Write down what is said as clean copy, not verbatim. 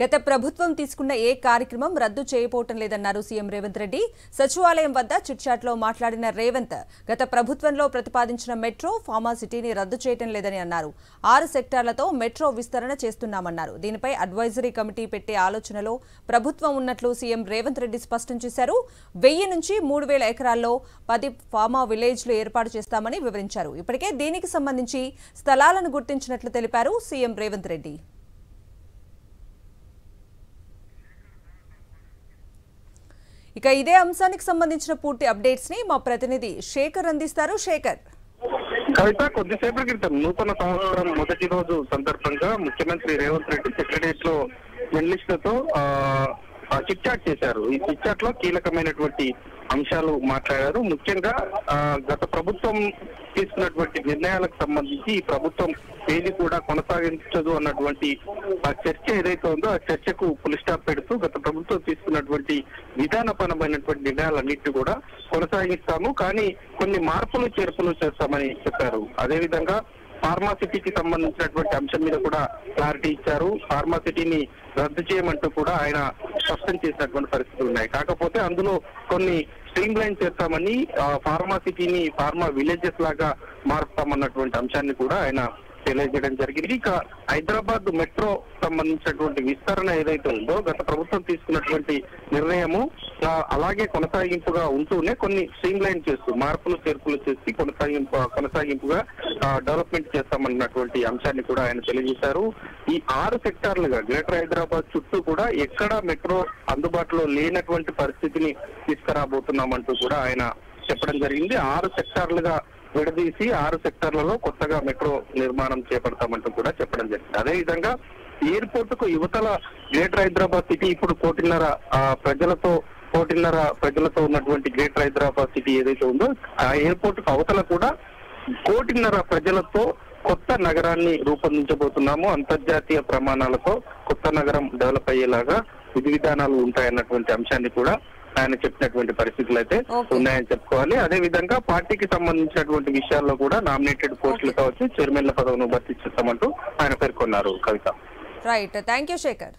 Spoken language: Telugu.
గత ప్రభుత్వం తీసుకున్న ఏ కార్యక్రమం రద్దు చేయపోవటం లేదన్నారు సీఎం రేవంత్ రెడ్డి. సచివాలయం వద్ద చిట్చాట్లో మాట్లాడిన రేవంత్ గత ప్రభుత్వంలో ప్రతిపాదించిన మెట్రో ఫార్మాసిటీని రద్దు చేయటం లేదని అన్నారు. 6 సెక్టార్లతో మెట్రో విస్తరణ చేస్తున్నామన్నారు. దీనిపై అడ్వైజరీ కమిటీ పెట్టే ఆలోచనలో ప్రభుత్వం ఉన్నట్లు సీఎం రేవంత్ రెడ్డి స్పష్టం చేశారు. 1000 నుంచి 3000 ఎకరాల్లో 10 ఫార్మా విలేజ్లు ఏర్పాటు చేస్తామని వివరించారు. ఇప్పటికే దీనికి సంబంధించి స్థలాలను గుర్తించినట్లు తెలిపారు సీఎం రేవంత్ రెడ్డి. ఇక ఇదే అంశానికి సంబంధించిన పూర్తి అప్డేట్స్ ని మా ప్రతినిధి శేఖర్ అందిస్తారు. శేఖర్, కవిత, కొద్దిసేపటి క్రితం నూతన సంవత్సరం మొదటి రోజు సందర్భంగా ముఖ్యమంత్రి రేవంత్ రెడ్డి సెక్రటరియట్ లో జర్నలిస్టులతో చిట్ చాట్ చేశారు. ఈ చిట్ చాట్ లో కీలకమైనటువంటి అంశాలు మాట్లాడారు. ముఖ్యంగా గత ప్రభుత్వం తీసుకున్నటువంటి నిర్ణయాలకు సంబంధించి ఈ ప్రభుత్వం ఏది కూడా కొనసాగించదు అన్నటువంటి చర్చ ఏదైతే ఉందో ఆ చర్చకు ఫుల్ స్టాప్ పెడుతూ గత ప్రభుత్వం తీసుకున్నటువంటి విధానపరమైనటువంటి నిర్ణయాలన్నింటినీ కూడా కొనసాగిస్తాము, కానీ కొన్ని మార్పులు చేర్పులు చేస్తామని చెప్పారు. అదేవిధంగా ఫార్మాసిటీకి సంబంధించినటువంటి అంశం మీద కూడా క్లారిటీ ఇచ్చారు. ఫార్మాసిటీని రద్దు చేయమంటూ కూడా ఆయన స్పష్టం చేసినటువంటి పరిస్థితులు ఉన్నాయి. కాకపోతే అందులో కొన్ని స్ట్రీమ్ లైన్ చేస్తామని, ఫార్మాసిటీని ఫార్మా విలేజెస్ లాగా మారుస్తామన్నటువంటి అంశాన్ని కూడా ఆయన తెలియజేయడం జరిగింది. ఇక హైదరాబాద్ మెట్రో సంబంధించినటువంటి విస్తరణ ఏదైతే ఉందో గత ప్రభుత్వం తీసుకున్నటువంటి నిర్ణయము అలాగే కొనసాగింపుగా ఉంటూనే కొన్ని స్ట్రీమ్ లైన్ చేస్తూ మార్పులు చేర్పులు చేసి కొనసాగింపుగా డెవలప్మెంట్ చేస్తామన్నటువంటి అంశాన్ని కూడా ఆయన తెలియజేశారు. ఈ 6 సెక్టార్లుగా గ్రేటర్ హైదరాబాద్ చుట్టూ కూడా ఎక్కడ మెట్రో అందుబాటులో లేనటువంటి పరిస్థితిని తీసుకురాబోతున్నామంటూ కూడా ఆయన చెప్పడం జరిగింది. 6 సెక్టార్లుగా విడదీసి 6 సెక్టార్లలో కొత్తగా మెట్రో నిర్మాణం చేపడతామంటూ కూడా చెప్పడం జరిగింది. అదేవిధంగా ఎయిర్పోర్ట్ కు యువతల గ్రేటర్ హైదరాబాద్ సిటీ ఇప్పుడు 1.5 ప్రజలతో ఉన్నటువంటి గ్రేటర్ హైదరాబాద్ సిటీ ఏదైతే ఉందో ఆ ఎయిర్పోర్ట్ కు అవతల కూడా 1.5 ప్రజలతో కొత్త నగరాన్ని రూపొందించబోతున్నాము. అంతర్జాతీయ ప్రమాణాలతో కొత్త నగరం డెవలప్ అయ్యేలాగా విధి విధానాలు ఉంటాయన్నటువంటి అంశాన్ని కూడా ఆయన చెప్పినటువంటి పరిస్థితులు అయితే ఉన్నాయని చెప్పుకోవాలి. అదే విధంగా పార్టీకి సంబంధించినటువంటి విషయాల్లో కూడా నామినేటెడ్ పోస్టులు కావచ్చు, చైర్మన్ల పదవిని భర్తీ చేస్తామంటూ ఆయన పేర్కొన్నారు. కవిత, రైట్, థ్యాంక్ యూ శేఖర్.